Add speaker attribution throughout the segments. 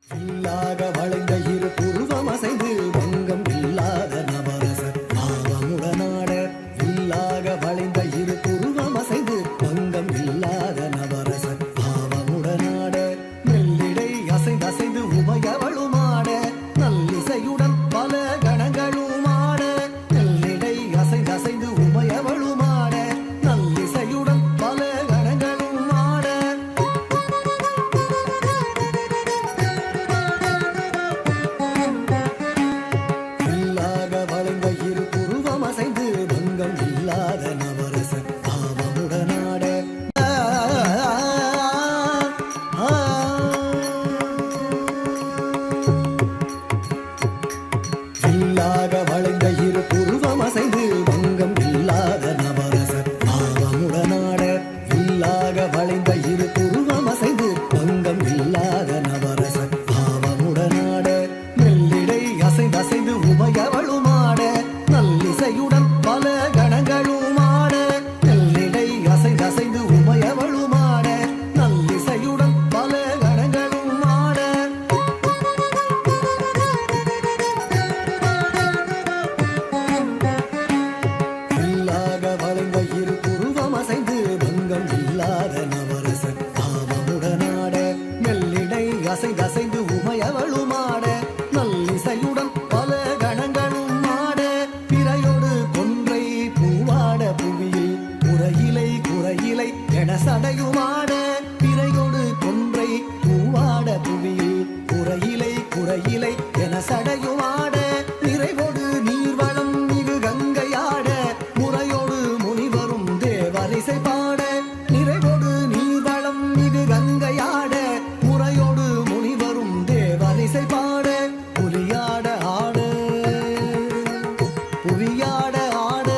Speaker 1: வில்லாக வளைந்த இரு புருவம் அசைந்து வங்கம் இல்லாத நவரசர் பாவமுடனாட வில்லாக வளைந்த இரு புருவம் அசைந்து வங்கம் இல்லாத நவரசர் பாவமுடனாட மெல்லிடை அசைந்து அசைந்து உமையவளுமாட நல்லிசையுடன் பல கணங்களுமாட மெல்லிடை அசைந்து அசைந்து உமையவளுமாட நல்லிசையுடன் பல கணங்களுமாட வில்லாக வளைந்த இரு புருவம் அசைந்து பங்கம் இல்லாத நவரசர் பாவமுடனாட வில்லாக வளைந்த இரு புருவம் அசைந்து பங்கம் இல்லாத நவரசர் பாவமுடனாட வில்லாக வளைந்த இரு புருவம் அசைந்து பங்கம் இல்லாத நவரசர் பாவமுடனாட மெல்லிடை அசைந்து அசைந்து உமையவளுமாட நல்லிசையுடன் பல கணங்களுமாட மெல்லிடை அசைந்து அசைந்து உமையவளுமாட நல்லிசையுடன் பல கணங்களுமாட வில்லாக வளைந்த இரு புருவம் அசைந்து பங்கம் இல்லாத நவரசர் பாவமுடனாட மெல்லிடை அசைந்து அசைந்து உமையவளுமாட நல்லிசையுடன் பல கணங்களும் ஆட பிறையோடு கொன்றை பூவாட புவியில் குறையிலை குறையிலை என சடையுமாட பிறையோடு கொன்றை பூவாட புவியில் குறையிலை குறையிலை என சடையுமாட நிறைவோடு நீர்வளம் மிகு கங்கையாட முறையோடு முனிவரும் தேவரிசை பாட நிறைவோடு நீர்வளம் மிகு கங்கையாட முறையோடு முனிவரும் தேவரிசை பாட புலியாட ஆட புவியாட ஆட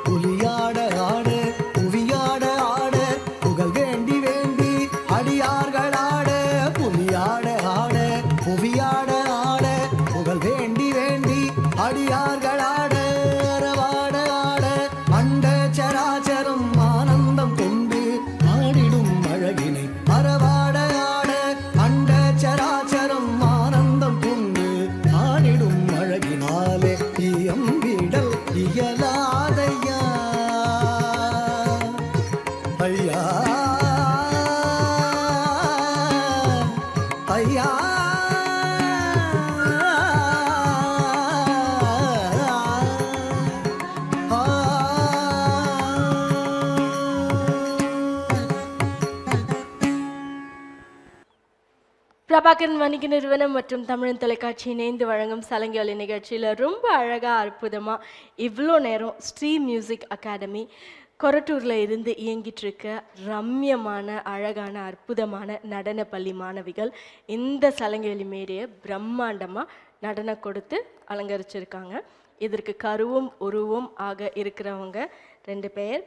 Speaker 1: புலியாட ஆட புவியாட ஆட புகழ் வேண்டி வேண்டி அடியார்கள் ஆட புலியாட ஆட புவியாட ஆட புகழ் வேண்டி வேண்டி அடியார்கள் ஆட அரவாட ஆட அண்ட சராச்சரம் ஆனந்தம் கொண்டு ஆடிடும் அழகினை அறவாட ஆட அண்ட சராச்சரம் ஆனந்தம் கொண்டு ஆடிடும் அழகினாலே இயம்பிடல் இயலாதையா ஐயா ஐயா
Speaker 2: பிரபாகரன் வணிக நிறுவனம் மற்றும் தமிழன் தொலைக்காட்சி இணைந்து வழங்கும் சலங்கி நிகழ்ச்சியில் ரொம்ப அழகாக அற்புதமாக இவ்வளோ நேரம் ஸ்ரீ மியூசிக் அகாடமி கொரட்டூரில் இருந்து இயங்கிட்டு இருக்க ரம்யமான அழகான அற்புதமான நடன பள்ளி மாணவிகள் இந்த சலங்கி மேடையை பிரம்மாண்டமாக நடனம் கொடுத்து அலங்கரிச்சிருக்காங்க. இதற்கு கருவும் உருவும் ஆக இருக்கிறவங்க 2 பேர்.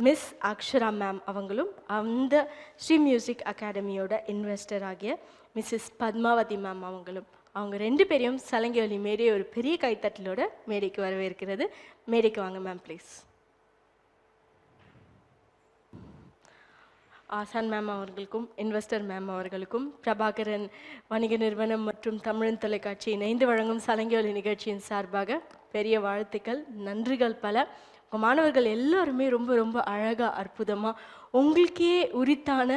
Speaker 2: மிஸ் அக்ஷரா மேம் அவங்களும் அந்த ஸ்ரீ மியூசிக் அகாடமியோட இன்வெஸ்டர் ஆகிய மிஸ்ஸஸ் பத்மாவதி மேம் அவங்களும். அவங்க 2 பேரையும் சலங்கி மேடை ஒரு பெரிய கைத்தட்டலோட மேடைக்கு வரவேற்கிறது. மேடைக்கு வாங்க மேம் ப்ளீஸ். ஆசான் மேம் அவர்களுக்கும் இன்வெஸ்டர் மேம் அவர்களுக்கும் பிரபாகரன் வணிக நிறுவனம் மற்றும் தமிழன் தொலைக்காட்சி இணைந்து வழங்கும் சலங்கி நிகழ்ச்சியின் சார்பாக பெரிய வாழ்த்துக்கள், நன்றிகள் பல. உங்கள் மாணவர்கள் எல்லாருமே ரொம்ப ரொம்ப அழகாக அற்புதமாக உங்களுக்கே உரித்தான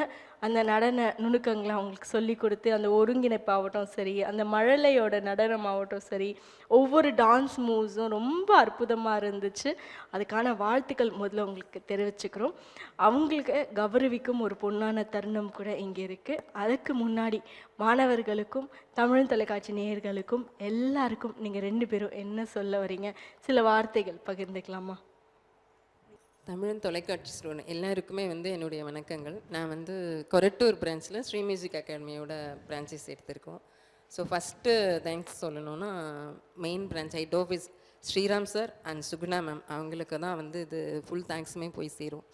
Speaker 2: அந்த நடன நுணுக்கங்களை அவங்களுக்கு சொல்லி கொடுத்து அந்த ஒருங்கிணைப்பாகட்டும் சரி, அந்த மழலையோட நடனமாகட்டும் சரி, ஒவ்வொரு டான்ஸ் மூவ்ஸும் ரொம்ப அற்புதமாக இருந்துச்சு. அதுக்கான வாழ்த்துக்கள் முதல்ல உங்களுக்கு தெரிவிச்சுக்கிறோம். அவங்களுக்கு கௌரவிக்கும் ஒரு பொன்னான தருணம் கூட இங்கே இருக்குது. அதுக்கு முன்னாடி மாணவர்களுக்கும் தமிழ் தொலைக்காட்சி நேயர்களுக்கும் எல்லாருக்கும் நீங்கள் 2 பேரும் என்ன சொல்ல வரீங்க, சில வார்த்தைகள் பகிர்ந்துக்கலாமா?
Speaker 3: தமிழன் தொலைக்காட்சி ஸ்டூடெண்ட் எல்லாருக்குமே என்னுடைய வணக்கங்கள். நான் கொரட்டூர் பிரான்ச்சில் ஸ்ரீ மியூசிக் அகாடமியோட பிரான்ச்சஸ் எடுத்திருக்கோம். ஸோ ஃபஸ்ட்டு தேங்க்ஸ் சொல்லணுன்னா main branch head office Sriram sir and Suguna ma'am அவங்களுக்கு தான் இது ஃபுல் தேங்க்ஸுமே போய் சேரும்.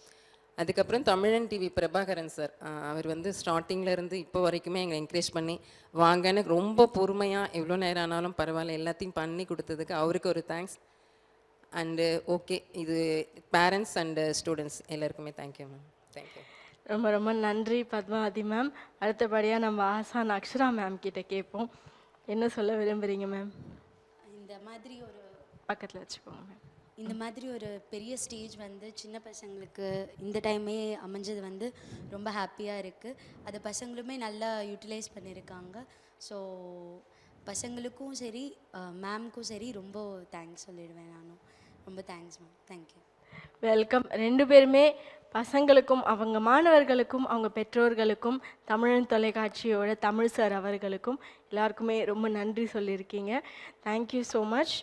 Speaker 3: அதுக்கப்புறம் தமிழன் டிவி பிரபாகரன் சார், அவர் ஸ்டார்டிங்லேருந்து இப்போ வரைக்குமே எங்களை என்கரேஜ் பண்ணி வாங்கன்னு ரொம்ப பொறுமையாக எவ்வளோ நேரம் ஆனாலும் பரவாயில்ல எல்லாத்தையும் பண்ணி கொடுத்ததுக்கு அவருக்கு ஒரு தேங்க்ஸ். அண்டு ஓகே, இது பேரண்ட்ஸ் அண்ட் ஸ்டூடெண்ட்ஸ் எல்லாருக்குமே தேங்க்யூ மேம். தேங்க்யூ.
Speaker 2: ரொம்ப ரொம்ப நன்றி பத்மாவதி மேம். அடுத்தபடியாக நம்ம ஆசான் அக்ஷரா மேம் கிட்ட கேட்போம். என்ன சொல்ல விரும்புகிறீங்க மேம்?
Speaker 4: இந்த மாதிரி ஒரு
Speaker 2: பக்கத்தில் வச்சுக்கோங்க மேம்.
Speaker 4: இந்த மாதிரி ஒரு பெரிய ஸ்டேஜ் வந்து சின்ன பசங்களுக்கு இந்த டைமே அமைஞ்சது வந்து ரொம்ப ஹாப்பியாக இருக்குது. அது பசங்களுமே நல்லா யூட்டிலைஸ் பண்ணியிருக்காங்க. ஸோ பசங்களுக்கும் சரி மேம்க்கும் சரி ரொம்ப தேங்க்ஸ் சொல்லிடுவேன் நானும். ரொம்ப தேங்க்ஸ் மேம். தேங்க்யூ.
Speaker 2: வெல்கம். 2 பேருமே பசங்களுக்கும் அவங்க மாணவர்களுக்கும் அவங்க பெற்றோர்களுக்கும் தமிழன் தொலைக்காட்சியோட தமிழ் சார் அவர்களுக்கும் எல்லாருக்குமே ரொம்ப நன்றி சொல்லியிருக்கீங்க. Thank you so much.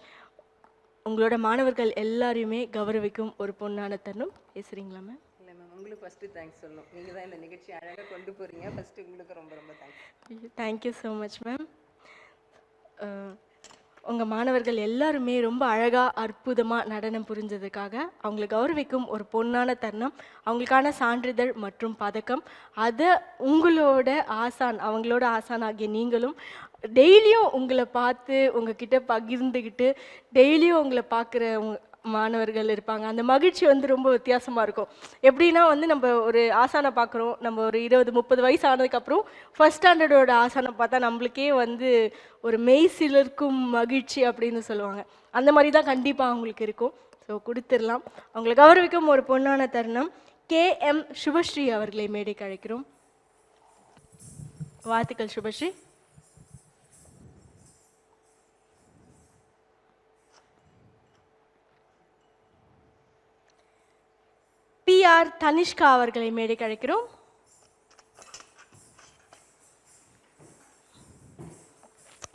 Speaker 2: உங்களோட மாணவர்கள் எல்லாரையுமே கௌரவிக்கும் ஒரு பொன்னான தருணம். பேசுகிறீங்களா மேம்?
Speaker 3: இல்லை மேம், உங்களுக்கு ஃபஸ்ட்டு தேங்க்ஸ் சொல்லணும். நீங்கள் தான் இந்த நிகழ்ச்சி அழகாக கொண்டு போகிறீங்க. ஃபஸ்ட்டு உங்களுக்கு ரொம்ப ரொம்ப thanks.
Speaker 2: Thank you so much ma'am. உங்கள் மாணவர்கள் எல்லாருமே ரொம்ப அழகாக அற்புதமாக நடனம் புரிஞ்சதுக்காக அவங்களை கௌரவிக்கும் ஒரு பொன்னான தருணம். அவங்களுக்கான சான்றிதழ் மற்றும் பதக்கம் அதை உங்களோட ஆசான் அவங்களோட ஆசான் ஆகிய நீங்களும் டெய்லியும் உங்களை பார்த்து உங்ககிட்ட பகிர்ந்துக்கிட்டு டெய்லியும் உங்களை பார்க்குற மாணவர்கள் இருப்பாங்க. அந்த மகிழ்ச்சி வந்து ரொம்ப வித்தியாசமாக இருக்கும். எப்படின்னா வந்து நம்ம ஒரு ஆசானை பார்க்குறோம், நம்ம ஒரு 20-30 வயசு ஆனதுக்கப்புறம் ஃபர்ஸ்ட் ஸ்டாண்டர்டோட ஆசானை பார்த்தா நம்மளுக்கே வந்து ஒரு மெய் சிலிர்க்கும் மகிழ்ச்சி அப்படின்னு சொல்லுவாங்க. அந்த மாதிரி தான் கண்டிப்பாக அவங்களுக்கு இருக்கும். ஸோ கொடுத்துடலாம். அவங்களை கௌரவிக்கும் ஒரு பொன்னான தருணம். KM சுபஸ்ரீ அவர்களை மேடைக்கு அழைக்கிறோம். வாழ்த்துக்கள் சுபஸ்ரீ. PR தனிஷ்கா அவர்களை மேடைக்கு அழைக்கிறோம்.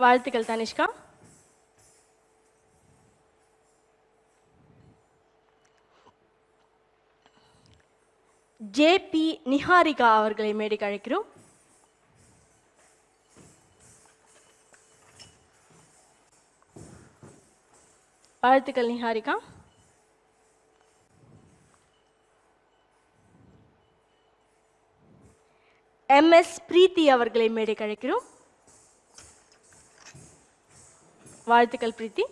Speaker 2: வாழ்த்துக்கள் தனிஷ்கா. JP நிஹாரிகா அவர்களை மேடைக்கு அழைக்கிறோம். வாழ்த்துக்கள் நிஹாரிகா. MS பிரீத்தி அவர்களை மேடைக்கு அழைக்கிறோம். வாழ்த்துக்கள் பிரீத்தி.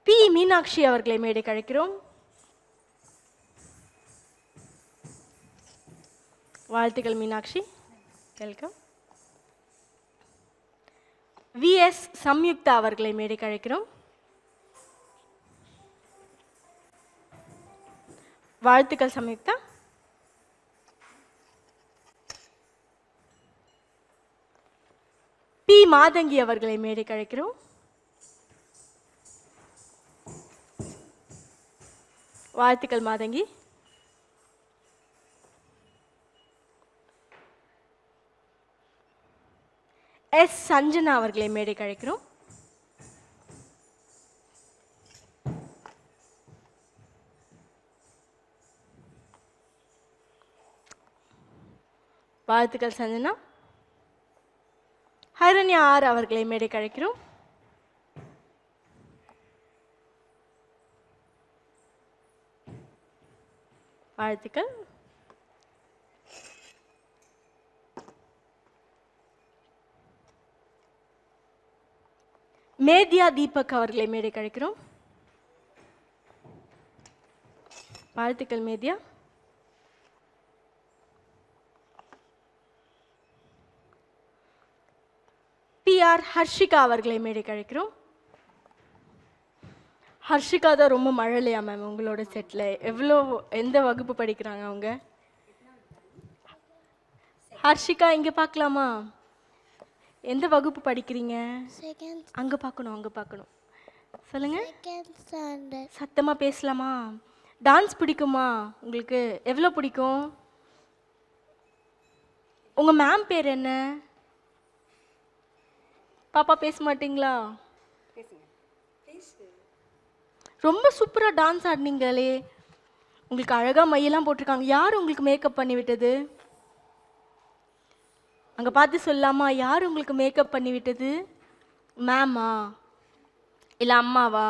Speaker 2: P மீனாட்சி அவர்களை மேடைக்கு அழைக்கிறோம். வாழ்த்துக்கள் மீனாட்சி. வெல்கம். VS சம்யுக்தா அவர்களை மேடைக்கு அழைக்கிறோம். வாழ்த்துக்கள் சம்யுக்தா. P மாதங்கி அவர்களை மேடைக்கு அழைக்கிறோம். வாழ்த்துக்கள் மாதங்கி. S சஞ்சனா அவர்களை மேடைக்கு அழைக்கிறோம். வாழ்த்துக்கள் சஞ்சனா. ஹைரண்யா R அவர்களை மேடைக்கு அழைக்கிறோம். வாழ்த்துக்கள். மேத்யா தீபக் அவர்களை மேடைக்கு அழைக்கிறோம். வாழ்த்துக்கள் மேத்யா. PR ஹர்ஷிகா அவர்களை மேடைக்கு அழைக்கிறோம். ஹர்ஷிகா தான் ரொம்ப மழலையா மேம் உங்களோட செட்டில்? எந்த வகுப்பு படிக்கிறாங்க அவங்க? ஹர்ஷிகா இங்கே பார்க்கலாமா? எந்த வகுப்பு படிக்கிறீங்க? அங்கே பார்க்கணும். சொல்லுங்க. சத்தமாக பேசலாமா? டான்ஸ் பிடிக்குமா உங்களுக்கு? எவ்வளோ பிடிக்கும்? உங்கள் மேம் பேர் என்ன? பாப்பா பேச மாட்டீங்களா? ரொம்ப சூப்பராக டான்ஸ் ஆடினீங்களே. உங்களுக்கு அழகாக மையெல்லாம் போட்டிருக்காங்க. யார் உங்களுக்கு மேக்கப் பண்ணி விட்டது? அங்கே பார்த்து சொல்லலாமா? யார் உங்களுக்கு மேக்கப் பண்ணி விட்டது? மேமா இல்லை அம்மாவா?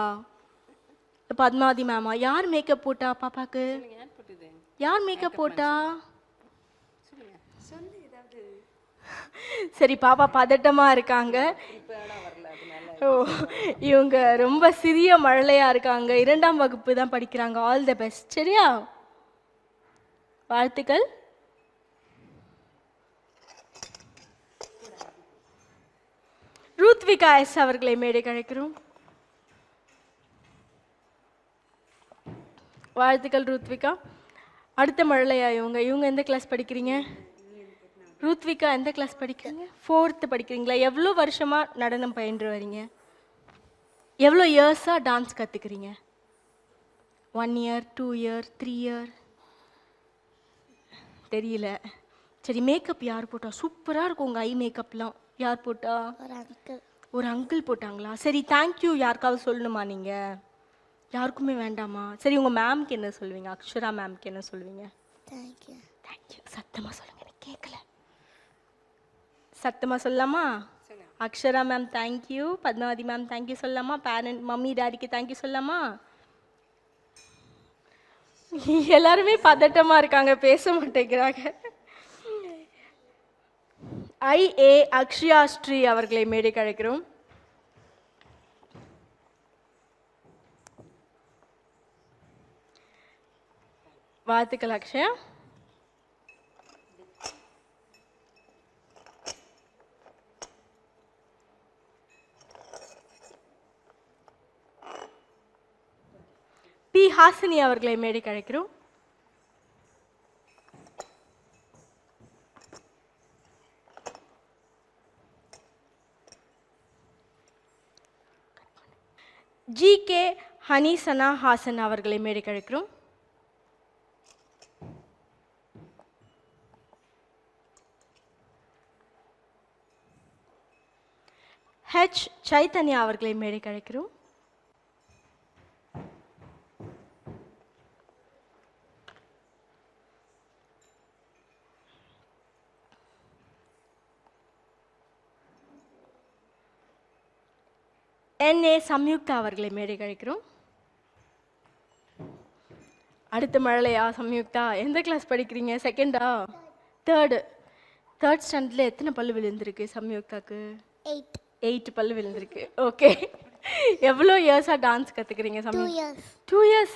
Speaker 2: பத்மாவதி மேமா? யார் மேக்கப் போட்டா பாப்பாக்கு? யார் மேக்கப் போட்டா? சரி, பாப்பா பதட்டமாக இருக்காங்க. ஓ, இவங்க ரொம்ப சிறிய மழலையா இருக்காங்க, 2ஆம் வகுப்பு தான் படிக்கிறாங்க. All the best. சரியா? வாழ்த்துக்கள். ரூத்விகா எஸ் அவர்களை மேடை அழைக்கிறோம். வாழ்த்துக்கள் ரூத்விகா. அடுத்த மழலையா இவங்க எந்த கிளாஸ் படிக்கிறீங்க? ரூத்விகா எந்த கிளாஸ் படிக்கிறீங்க? 4th படிக்கிறீங்களா? எவ்வளோ வருஷமாக நடனம் பயின்று வரீங்க? எவ்வளோ இயர்ஸாக டான்ஸ் கற்றுக்குறீங்க? 1 year, 2 year, 3 year? தெரியல. சரி, மேக்கப் யார் போட்டா? சூப்பராக இருக்கும் உங்கள் ஐ மேக்கப்லாம். யார் போட்டா? ஒரு அங்கிள் போட்டாங்களா? சரி, தேங்க்யூ யாருக்காவது சொல்லணுமா நீங்கள்? யாருக்குமே வேண்டாமா? சரி, உங்கள் மேம்க்கு என்ன சொல்லுவீங்க? அக்ஷரா மேம்க்கு என்ன சொல்லுவீங்க? தேங்க்யூ. சத்தமாக சொல்லுங்க, எனக்கு கேட்கல. சத்தமாக சொல்லலாமா? Akshara ma'am thank you, Padmavathi ma'am thank you சொல்லலாமா? பேரண்ட் மம்மி டாடிக்கு தேங்க்யூ சொல்லலாமா? எல்லாருமே பதட்டமாக இருக்காங்க, பேச மாட்டேங்கிறாங்க. IA அக்ஷயா ஸ்ரீ அவர்களை மேடைக்கு அழைக்கிறோம். வாழ்த்துக்கள் அக்ஷயா. பி ஹாசினி அவர்களை மேடைக்கு அழைக்கிறோம். GK ஹனிசனா ஹாசன் அவர்களை மேடைக்கு அழைக்கிறோம். H சைத்தன்யா அவர்களை மேடைக்கு அழைக்கிறோம். NA சம்யுக்தா அவர்களை மேடைக்கு அழைக்கிறோம். அடுத்த மழலையா சம்யுக்தா? எந்த கிளாஸ் படிக்கிறீங்க? 2nd-ஆ? 3rd ஸ்டாண்டர்டில் எத்தனை பல்லு விழுந்திருக்கு சம்யுக்தாக்கு? 8 பல்லு விழுந்திருக்கு. ஓகே. எவ்வளோ இயர்ஸாக டான்ஸ் கற்றுக்குறீங்க சம்யுக்தா? 2 years.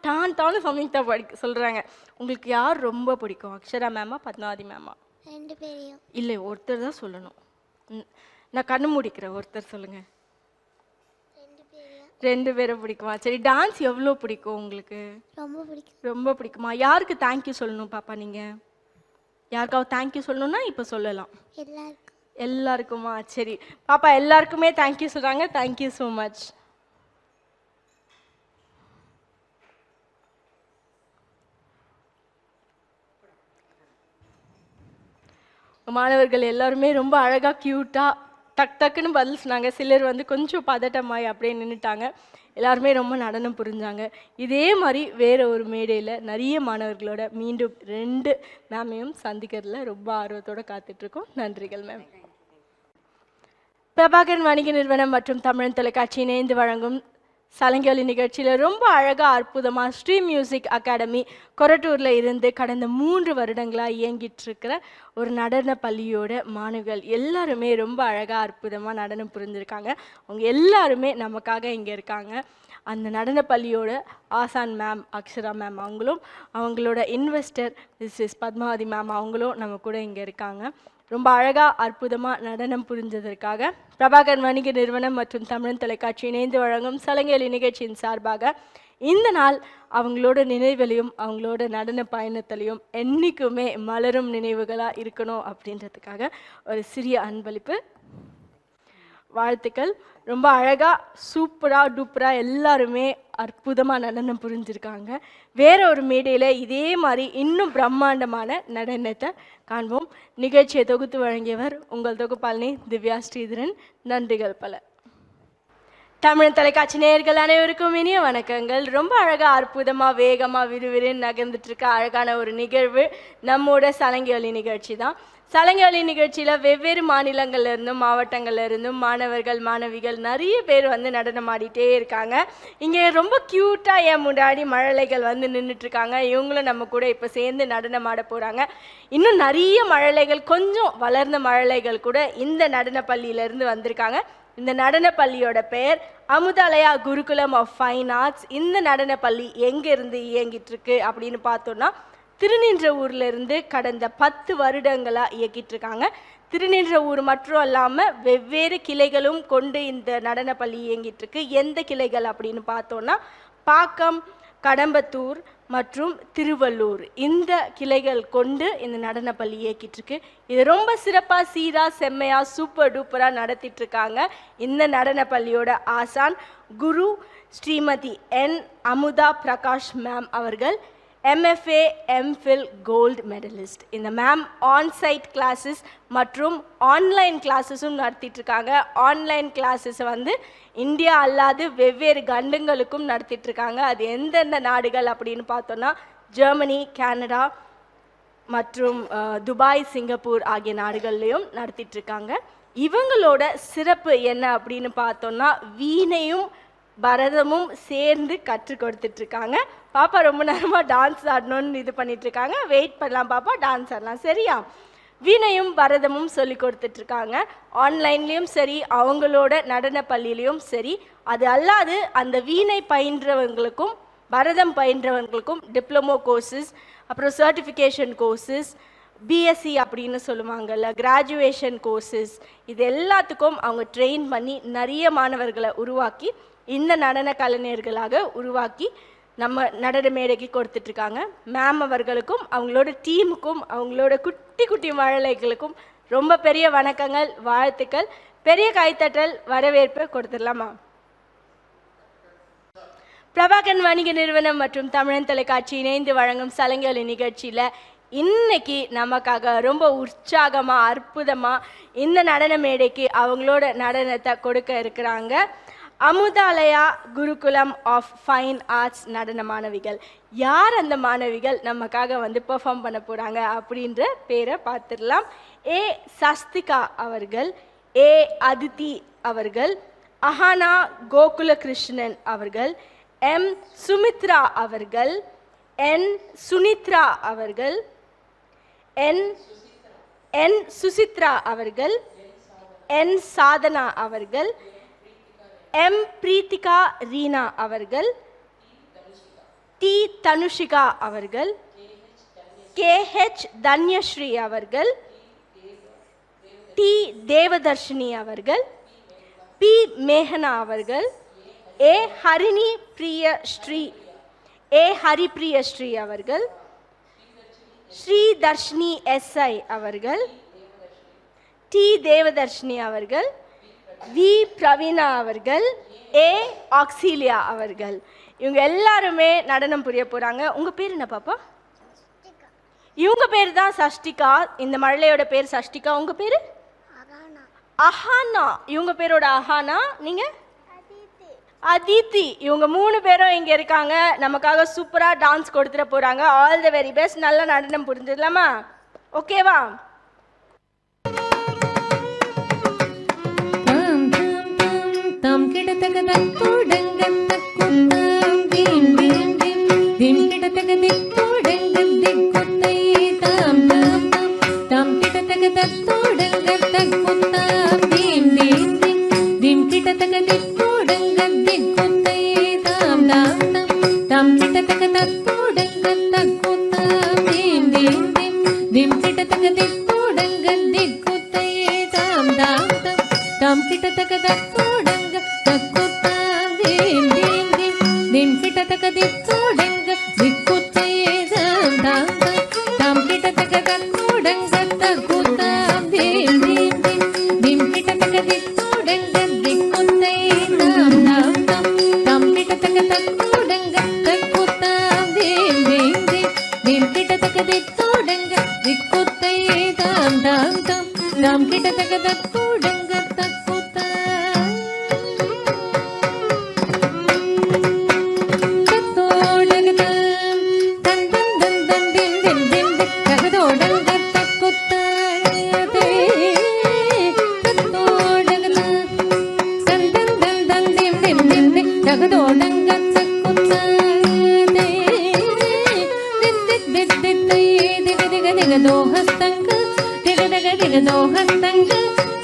Speaker 2: டான்னு சம்யுக்தா சொல்கிறாங்க. உங்களுக்கு யார் ரொம்ப பிடிக்கும்? அக்ஷரா மேமா பத்மாவதி மேமா?
Speaker 5: 2 பேரையும்.
Speaker 2: இல்லை, ஒருத்தர் தான் சொல்லணும். நான் கண்ணு முடிக்கிறேன், ஒருத்தர் சொல்லுங்கள். 2 பேரும் பிடிக்குமா? சரி, டான்ஸ் எவ்வளோ பிடிக்கும் உங்களுக்கு?
Speaker 5: ரொம்ப பிடிக்கும்.
Speaker 2: ரொம்ப பிடிக்குமா? யாருக்கு தேங்க்யூ சொல்லணும் பாப்பா நீங்கள்? யாருக்காவது தேங்க்யூ சொல்லணும்னா இப்போ சொல்லலாம். எல்லாருக்குமா? சரி பாப்பா, எல்லாருக்குமே தேங்க்யூ சொல்கிறாங்க. Thank you so much. மாணவர்கள் எல்லாருமே ரொம்ப அழகாக க்யூட்டாக டக்குன்னு பதில் சொன்னாங்க. சிலர் வந்து கொஞ்சம் பதட்டமாய் அப்படியே நின்றுட்டாங்க. எல்லாருமே ரொம்ப நடனம் புரிஞ்சாங்க. இதே மாதிரி வேறு ஒரு மேடையில் நிறைய மாணவர்களோட மீண்டும் 2 மேமையும் சந்திக்கிறதுல ரொம்ப ஆர்வத்தோடு காத்துட்ருக்கோம். நன்றிகள் மேம். பிரபாகரன் வணிக நிறுவனம் மற்றும் தமிழன் தொலைக்காட்சி இணைந்து வழங்கும் சலங்கொலி நிகழ்ச்சியில் ரொம்ப அழகாக அற்புதமாக ஸ்ரீ மியூசிக் அகாடமி கொரட்டூரில் இருந்து கடந்த 3 வருடங்களாக இயங்கிட்டுருக்கிற ஒரு நடன பள்ளியோட மாணவிகள் எல்லாருமே ரொம்ப அழகாக அற்புதமாக நடனம் புரிஞ்சிருக்காங்க. அவங்க எல்லாருமே நமக்காக இங்கே இருக்காங்க. அந்த நடன பள்ளியோட ஆசான் மேம் அக்ஷரா மேம் அவங்களும், அவங்களோட இன்வெஸ்டர் மிஸ்ஸஸ் பத்மாவதி மேம் அவங்களும் நம்ம கூட இங்கே இருக்காங்க. ரொம்ப அழகாக அற்புதமாக நடனம் புரிஞ்சதற்காக பிரபாகரன் வணிக நிறுவனம் மற்றும் தமிழன் தொலைக்காட்சி இணைந்து வழங்கும் சலங்கொலி நிகழ்ச்சியின் சார்பாக இந்த நாள் அவங்களோட நினைவிலையும் அவங்களோட நடன பயணத்திலையும் என்றைக்குமே மலரும் நினைவுகளாக இருக்கணும் அப்படின்றதுக்காக ஒரு சிறிய அன்பளிப்பு. வாழ்த்துக்கள். ரொம்ப அழகாக சூப்பராக டூப்பராக எல்லாருமே அற்புதமாக நடனம் புரிஞ்சிருக்காங்க. வேற ஒரு மேடையில் இதே மாதிரி இன்னும் பிரம்மாண்டமான நடனத்தை காண்போம். நிகழ்ச்சியை தொகுத்து வழங்கியவர் உங்கள் தொகுப்பாளினி திவ்யா ஸ்ரீதரன். நன்றிகள் பல. தமிழ் தொலைக்காட்சி நேயர்கள் அனைவருக்கும் இனிய வணக்கங்கள். ரொம்ப அழகாக அற்புதமாக வேகமாக விறுவிறுன்னு நகர்ந்துட்டுருக்க அழகான ஒரு நிகழ்வு நம்மோட சலங்கொலி நிகழ்ச்சி தான். சலங்கொலி நிகழ்ச்சியில் வெவ்வேறு மாநிலங்கள்லேருந்தும் மாவட்டங்கள்லேருந்தும் மாணவர்கள் மாணவிகள் நிறைய பேர் வந்து நடனம் ஆடிட்டே இருக்காங்க. இங்கே ரொம்ப க்யூட்டாக என் முன்னாடி மழலைகள் வந்து நின்றுட்டுருக்காங்க. இவங்களும் நம்ம கூட இப்போ சேர்ந்து நடனம் ஆட போகிறாங்க. இன்னும் நிறைய மழலைகள், கொஞ்சம் வளர்ந்த மழலைகள் கூட இந்த நடன பள்ளியிலேருந்து வந்திருக்காங்க. இந்த நடன பள்ளியோட பெயர் அமுதாலயா குருகுலம் ஆஃப் ஃபைன் ஆர்ட்ஸ். இந்த நடன பள்ளி எங்கேருந்து இயங்கிட்டு இருக்கு அப்படின்னு பார்த்தோன்னா திருநின்றவூர்ல இருந்து கடந்த 10 வருடங்களாக இயக்கிட்டு இருக்காங்க. திருநின்றவூர் மட்டும் இல்லாமல் வெவ்வேறு கிளைகளும் கொண்டு இந்த நடன பள்ளி இயங்கிட்டு இருக்கு. எந்த கிளைகள் அப்படின்னு பார்த்தோன்னா பாக்கம், கடம்பத்தூர் மற்றும் திருவள்ளூர், இந்த கிளைகள் கொண்டு இந்த நடன பள்ளி இயக்கிட்டு இருக்கு. இது ரொம்ப சிறப்பாக சீராக செம்மையாக சூப்பர் டூப்பராக நடத்திட்டு இருக்காங்க. இந்த நடன பள்ளியோட ஆசான் குரு ஸ்ரீமதி என் அமுதா பிரகாஷ் மேம் அவர்கள் MFA MPhil கோல்டு மெடலிஸ்ட். இந்த மேம் ஆன்சைட் கிளாஸஸ் மற்றும் ஆன்லைன் கிளாஸஸும் நடத்திட்டு இருக்காங்க. ஆன்லைன் கிளாஸஸ் வந்து இந்தியா அல்லாது வெவ்வேறு கண்டங்களுக்கும் நடத்திட்டு இருக்காங்க. அது எந்தெந்த நாடுகள் அப்படின்னு பார்த்தோன்னா ஜெர்மனி, கனடா மற்றும் துபாய், சிங்கப்பூர் ஆகிய நாடுகள்லையும் நடத்திட்டு இருக்காங்க. இவங்களோட சிறப்பு என்ன அப்படின்னு பார்த்தோன்னா வீணையும் பரதமும் சேர்ந்து கற்றுக் கொடுத்துட்டு இருக்காங்க. பாப்பா ரொம்ப நேரமாக டான்ஸ் ஆடணும்னு இது பண்ணிட்டு இருக்காங்க. வெயிட் பண்ணலாம் பாப்பா, டான்ஸ் ஆடலாம் சரியா? வீணையும் பரதமும் சொல்லி கொடுத்துட்ருக்காங்க. ஆன்லைன்லேயும் சரி, அவங்களோட நடன பள்ளியிலையும் சரி. அது அல்லாது அந்த வீணை பயின்றவங்களுக்கும் பரதம் பயின்றவங்களுக்கும் டிப்ளமோ கோர்சஸ், அப்புறம் சர்டிஃபிகேஷன் கோர்சஸ், பிஎஸ்சி அப்படின்னு சொல்லுவாங்கள்ல, கிராஜுவேஷன் கோர்சஸ், இது எல்லாத்துக்கும் அவங்க ட்ரெயின் பண்ணி நிறைய மாணவர்களை உருவாக்கி இந்த நடன கலைஞர்களாக உருவாக்கி நம்ம நடன மேடைக்கு கொடுத்துட்ருக்காங்க. மேம் அவர்களுக்கும் அவங்களோட டீமுக்கும் அவங்களோட குட்டி குட்டி மழலைகளுக்கும் ரொம்ப பெரிய வணக்கங்கள், வாழ்த்துக்கள், பெரிய கைத்தட்டல், வரவேற்பு கொடுத்துடலாமா? பிரபாகரன் வணிக நிறுவனம் மற்றும் தமிழன் தொலைக்காட்சி இணைந்து வழங்கும் சலங்கொலி நிகழ்ச்சியில் இன்னைக்கு நமக்காக ரொம்ப உற்சாகமாக அற்புதமாக இந்த நடன மேடைக்கு அவங்களோட நடனத்தை கொடுக்க இருக்கிறாங்க அமுதாலயா குருகுலம் ஆஃப் ஃபைன் ஆர்ட்ஸ் நடன மாணவிகள். யார் அந்த மாணவிகள் நமக்காக வந்து பெர்ஃபார்ம் பண்ண போகிறாங்க அப்படின்ற பேரை பார்த்துடலாம். ஏ சஸ்திகா அவர்கள், ஏ அதித்தி அவர்கள், அஹானா கோகுலகிருஷ்ணன் அவர்கள், எம் சுமித்ரா அவர்கள், என் சுனித்ரா அவர்கள், என் சுசித்ரா அவர்கள், என் சாதனா அவர்கள், எம் பிரீத்திகா ரீனா அவர்கள், டி தனுஷிகா அவர்கள், KH தன்யஸ்ரீ அவர்கள், டி தேவதர்ஷினி அவர்கள், பி மேகனா அவர்கள், ஏ ஹரிப்பிரிய ஸ்ரீ அவர்கள், ஸ்ரீ தர்ஷினி SI அவர்கள், டி தேவதர்ஷினி அவர்கள், வி பிரவீனா அவர்கள், ஏ ஆக்சிலியா அவர்கள். இவங்க எல்லாருமே நடனம் புரிய போகிறாங்க. உங்கள் பேர் என்ன பாப்பா? இவங்க பேர் தான் சஷ்டிகா. இந்த மழலையோட பேர் சஷ்டிகா. உங்கள் பேர்? அஹானா. இவங்க பேரோட அஹானா. நீங்கள்? அதித்தி. இவங்க 3 பேரும் இங்கே இருக்காங்க. நமக்காக சூப்பராக டான்ஸ் கொடுத்துட போகிறாங்க. All the very best. நல்லா நடனம் புரிஞ்சிடலாமா? ஓகேவா?
Speaker 6: தாம் கிடத்தக தோடங்க தக்குத்தாம் தீம் தீம் தீம் தீம் கிடத்தக திக்கோடங்க திக்குத்தை தாம் தாம் தாம் தாம் கிடத்தக தோடங்க தக்குத்தாம் தீம் தீம் தீம் தீம் கிடத்தக திக்கோடங்க திக்குத்தை தாம் தாம் தாம் தாம் கிடத்தக தோடங்க தக்குத்தாம் தீம் தீம் தீம் தீம் கிடத்தக திக்கோடங்க திக்குத்தை தாம் தாம் தாம் தாம் கிடத்தக தோடங்க தக்குத்தாம் தீம் தீம் தீம் தீம் கிடத்தக திக்கோடங்க திக்குத்தை தாம் தாம் தாம் தாம் கிடத்தக தோடங்க தக்குத்தாம் தீம் தீம் தீம் தீம் கிடத்தக திக்கோடங்க திக்குத்தை தாம் தாம் தாம் தாம் கிடத்தக தோடங்க தக்குத்தாம் தீம் தீம் தீம் தீம் கிடத்தக திக்கோடங்க திக்குத்தை தாம் தாம் தாம் தாம் கிடத்தக தோடங்க தக்குத்தாம் தத்தோடகதாம் தன் தன் தன் தன் தின் தின் தின் தகதோடங்க தக்குத்தாதே தத்தோடகதாம் தன் தன் தன் தன் தின் தின் தின் தின் தகதோடங்க தக்குத்தாதே தித் தித் தித் தித்தை திக திக திக தோஹஸ்தங்க திக திக திக தோஹஸ்தங்க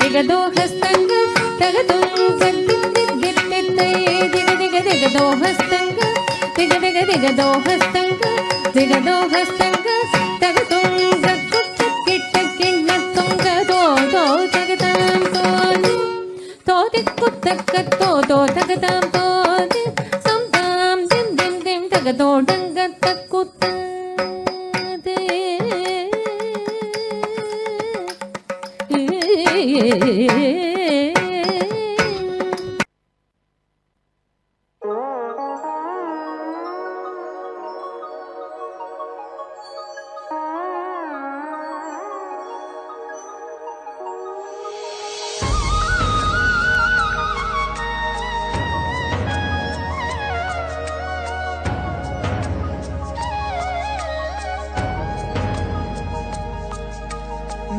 Speaker 6: திக தோஹஸ்தங்க தகதும் தத்தித்தித்தித்தை திக திக திகதோஹஸ்தங்க திக திக திகதோஹஸ்தங்க திகதோஹஸ்தங்க தகதும் தக்குக்கிட்ட கிண்ணத்துங்க தோ தோ தகதாம் தோதி தோதி குத்தக்க தோ தோ தகதாம் தோதி சம்தாம் திம் திம் திம் தகதோடங்க தக்குத்தே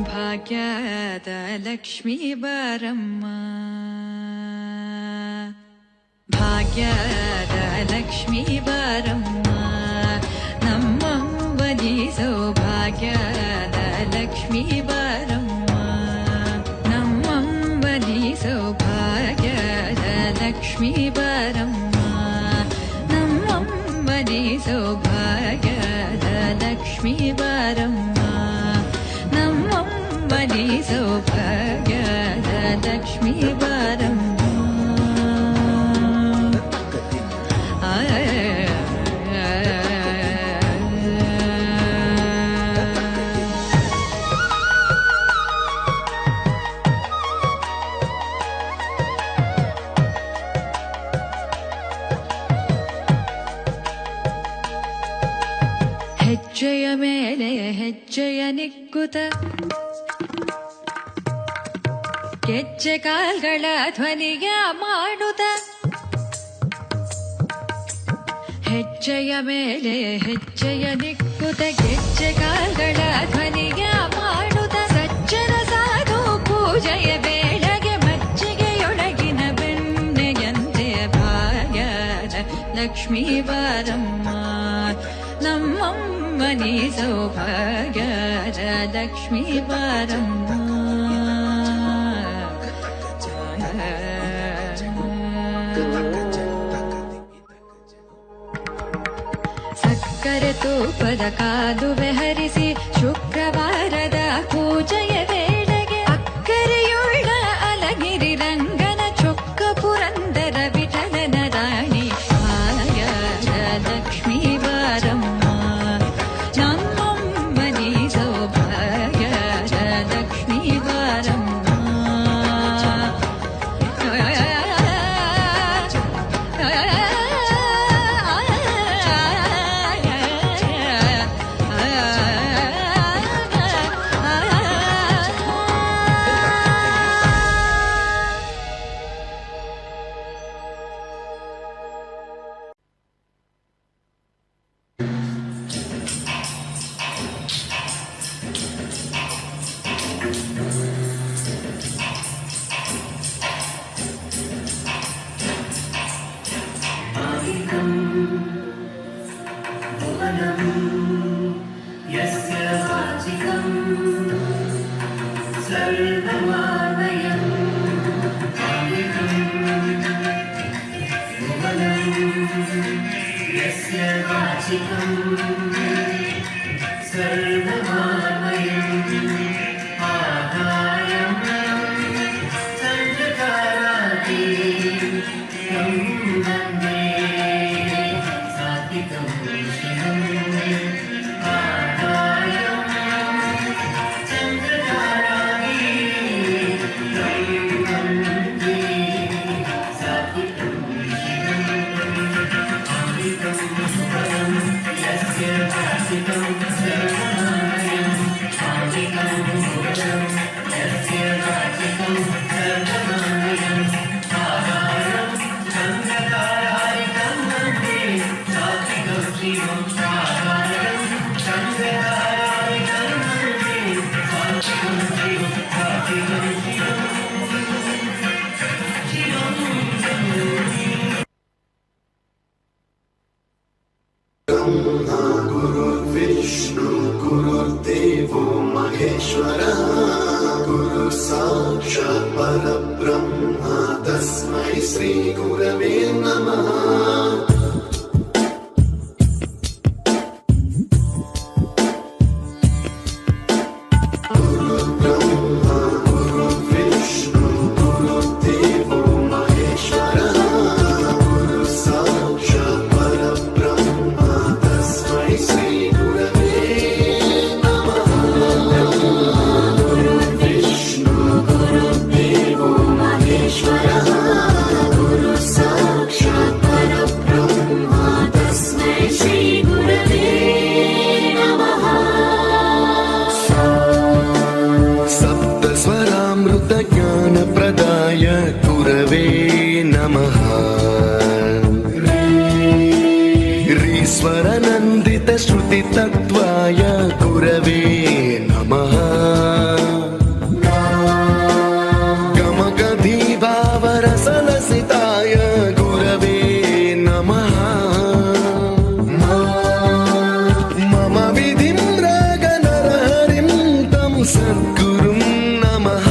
Speaker 7: ಭಾಗ್ಯದ ಲಕ್ಷ್ಮೀ ಬಾರಮ್ಮ ಭಾಗ್ಯದ ಲಕ್ಷ್ಮೀ ಬಾರಮ್ಮ ನಮ್ಮಂಬಲಿ ಸೌಭಾಗ್ಯದ ಲಕ್ಷ್ಮೀ ಬಾರಮ್ಮ ನಮ್ಮಂಬಲಿ ಸೌಭಾಗ್ಯದ ಲಕ್ಷ್ಮೀ ಬಾರಮ್ಮ ನಮ್ಮಂಬಲಿ ಸೌಭಾಗ್ಯದ ಲಕ್ಷ್ಮೀ ಬಾರಮ್ಮ ನಮ್ಮಂಬಲಿ ಸೌಭಾಗ್ಯದ ಲಕ್ಷ್ಮೀ ಬಾರಮ್ಮ ಹೆಜ್ಜೆಯ ಮೇಲೆ ಹೆಜ್ಜೆಯ ನಿಕ್ಕುತ ಗೆಜ್ಜೆ ಕಾಲ್ಗಳ ಧ್ವನಿಯ ಮಾಡುತ್ತ ಹೆಜ್ಜೆಯ ಮೇಲೆ ಹೆಜ್ಜೆಯ ನಿಕ್ಕುತ ಗೆಜ್ಜೆ ಕಾಲ್ಗಳ ಧ್ವನಿಯ ಮಾಡುತ್ತ ಸಜ್ಜನ ಸಾಧು ಪೂಜೆಯ ಬೇಳೆಗೆ ಮಜ್ಜಿಗೆಯೊಳಗಿನ ಬೆಣ್ಣೆಯಂತೆ ಭಾಗ್ಯದ ಲಕ್ಷ್ಮೀ ಬಾರಮ್ಮ ನಮ್ಮಮ್ಮನಿ ಸೌಭಾಗ್ಯದ ಲಕ್ಷ್ಮೀ ಬಾರಮ್ಮ ಸಕ್ಕರೆ ತೂಪದ ಕಾಲುವೆ ಹರಿಸಿ ಶುಕ್ರವಾರದ ಪೂಜೆಯ ವೇಳೆಗೆ ಅಕ್ಕರೆಯುಳ್ಳ ಅಲಗಿರಿ ರಂಗನ ಚೊಕ್ಕ ಪುರಂದರ ವಿಠಲನ ರಾಣಿ ಭಾಗ್ಯದ ಲಕ್ಷ್ಮೀ ಬಾರಮ್ಮ ನಮ್ಮಮ್ಮನಿ ಸೌಭಾಗ್ಯದ ಲಕ್ಷ್ಮೀ ಬಾರಮ್ಮ
Speaker 1: गुरुर्विष्णु गुरुर्देवो महेश्वरः गुरु
Speaker 8: साक्षात् परब्रह्म तस्मै श्रीगुरवे नमः ज्ञानप्रदाय गुरवे नमः ईश्वरनन्दितश्रुतितत्त्वाय गुरवे नमः गमगधीभावरसलसिताय गुरवे नमः मम विधिं रागनरहरिं तं सद्गुरुं नमः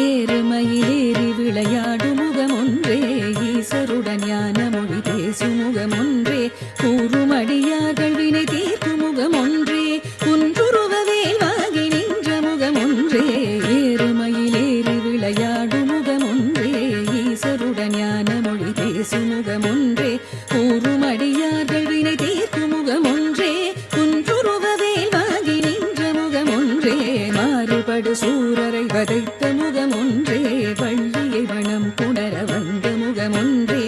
Speaker 6: ஏறுமயிலேறி விளையாடும் முகமொன்றே ஈசருடன் ஞான மொழி பேசும் முகமொன்றே கூறும் அடியார்கள் வினை தீர்க்கும் முகமொன்றே குன்றுருவவேல் வாங்கி நின்ற முகமொன்றே ஏறுமயிலேறி விளையாடும் முகமொன்றே ஈசருடன் ஞான மொழி பேசும் முகமொன்றே கூறும் அடியார்கள் வினை தீர்க்கும் முகமொன்றே குன்றுருவவேல் வாங்கி நின்ற முகமொன்றே மாறுபடு சூரரை வதைத்த முகமொன்றே வள்ளியை வனம் புணர வந்த முகமொன்றே